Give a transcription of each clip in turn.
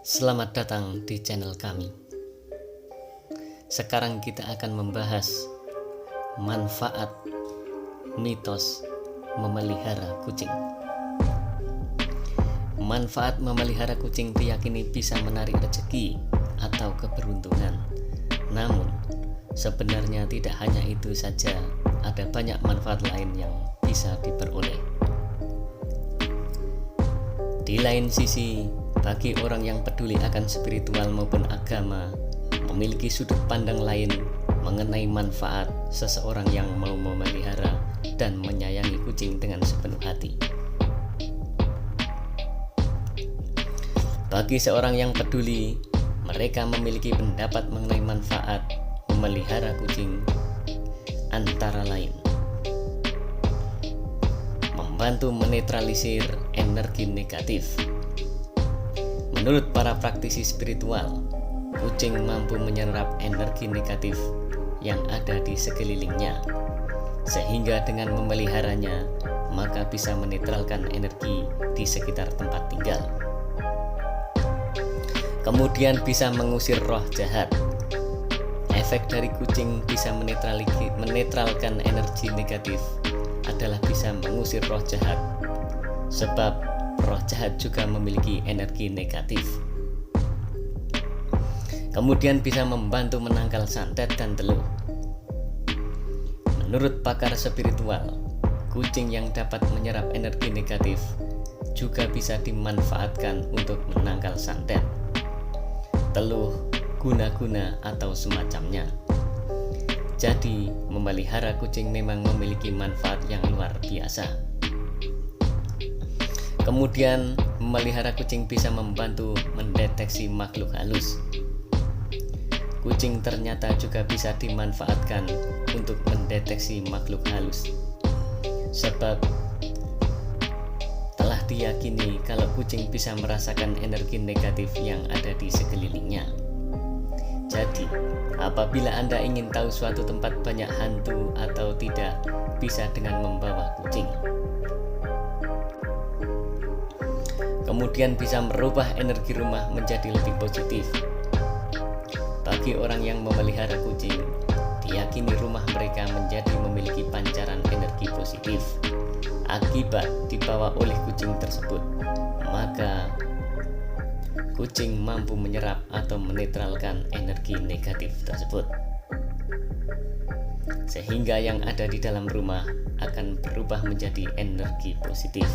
Selamat datang di channel kami. Sekarang kita akan membahas manfaat mitos memelihara kucing. Manfaat memelihara kucing diyakini bisa menarik rezeki atau keberuntungan. Namun, sebenarnya tidak hanya itu saja, ada banyak manfaat lain yang bisa diperoleh. Di lain sisi, bagi orang yang peduli akan spiritual maupun agama, memiliki sudut pandang lain mengenai manfaat seseorang yang mau memelihara dan menyayangi kucing dengan sepenuh hati. Bagi seorang yang peduli, mereka memiliki pendapat mengenai manfaat memelihara kucing, antara lain membantu menetralisir energi negatif. Menurut para praktisi spiritual, kucing mampu menyerap energi negatif yang ada di sekelilingnya, sehingga dengan memeliharanya maka bisa menetralkan energi di sekitar tempat tinggal. Kemudian bisa mengusir roh jahat. Efek dari kucing bisa menetralkan energi negatif adalah bisa mengusir roh jahat, sebab roh jahat juga memiliki energi negatif. Kemudian bisa membantu menangkal santet dan teluh. Menurut pakar spiritual, kucing yang dapat menyerap energi negatif juga bisa dimanfaatkan untuk menangkal santet, teluh, guna-guna atau semacamnya. Jadi, memelihara kucing memang memiliki manfaat yang luar biasa. Kemudian, memelihara kucing bisa membantu mendeteksi makhluk halus. Kucing ternyata juga bisa dimanfaatkan untuk mendeteksi makhluk halus, sebab telah diyakini kalau kucing bisa merasakan energi negatif yang ada di sekelilingnya. Jadi, apabila Anda ingin tahu suatu tempat banyak hantu atau tidak, bisa dengan membawa kucing. Kemudian bisa merubah energi rumah menjadi lebih positif. Bagi orang yang memelihara kucing, diyakini rumah mereka menjadi memiliki pancaran energi positif akibat dibawa oleh kucing tersebut. Maka kucing mampu menyerap atau menetralkan energi negatif tersebut, sehingga yang ada di dalam rumah akan berubah menjadi energi positif.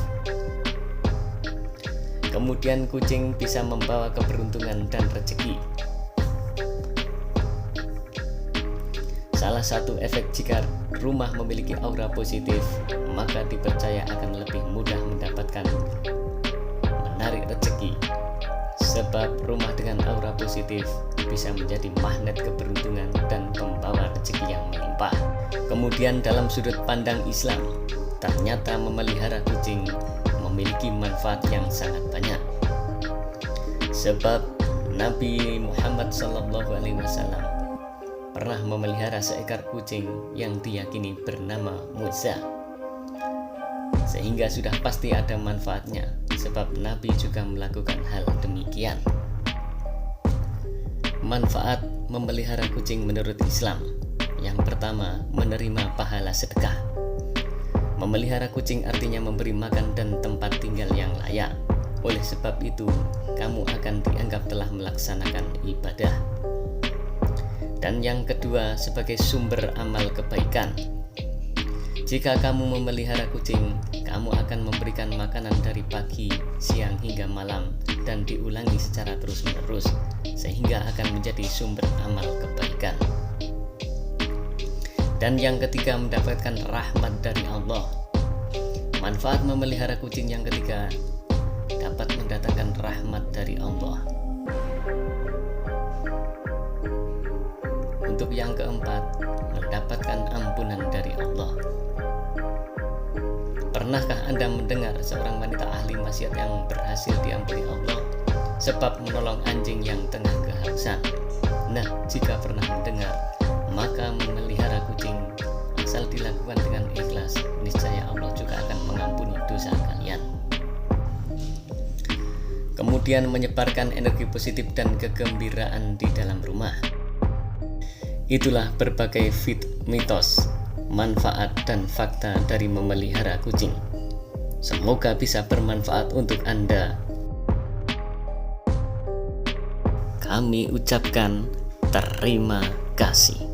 Kemudian kucing bisa membawa keberuntungan dan rezeki. Salah satu efek jika rumah memiliki aura positif, maka dipercaya akan lebih mudah mendapatkan menarik rezeki. Sebab rumah dengan aura positif bisa menjadi magnet keberuntungan dan pembawa rezeki yang melimpah. Kemudian dalam sudut pandang Islam, ternyata memelihara kucing memiliki manfaat yang sangat banyak. Sebab Nabi Muhammad SAW pernah memelihara seekor kucing yang diyakini bernama Muza, sehingga sudah pasti ada manfaatnya, sebab Nabi juga melakukan hal demikian. Manfaat memelihara kucing menurut Islam: yang pertama, menerima pahala sedekah. Memelihara kucing artinya memberi makan dan tempat tinggal yang layak. Oleh sebab itu, kamu akan dianggap telah melaksanakan ibadah. Dan yang kedua, sebagai sumber amal kebaikan. Jika kamu memelihara kucing, kamu akan memberikan makanan dari pagi, siang hingga malam dan diulangi secara terus-menerus, sehingga akan menjadi sumber amal kebaikan. Dan yang ketiga, mendapatkan rahmat dari Allah. Manfaat memelihara kucing yang ketiga dapat mendatangkan rahmat dari Allah. Untuk yang keempat, mendapatkan ampunan dari Allah. Pernahkah Anda mendengar seorang wanita ahli maksiat yang berhasil diampuni Allah sebab menolong anjing yang tengah kehausan? Nah, jika pernah mendengar, maka memelihara kucing asal dilakukan dengan ikhlas, niscaya Allah juga akan mengampuni dosa kalian. kemudian menyebarkan energi positif dan kegembiraan di dalam rumah. Itulah berbagai mitos, manfaat, dan fakta dari memelihara kucing. Semoga bisa bermanfaat untuk Anda. Kami ucapkan terima kasih.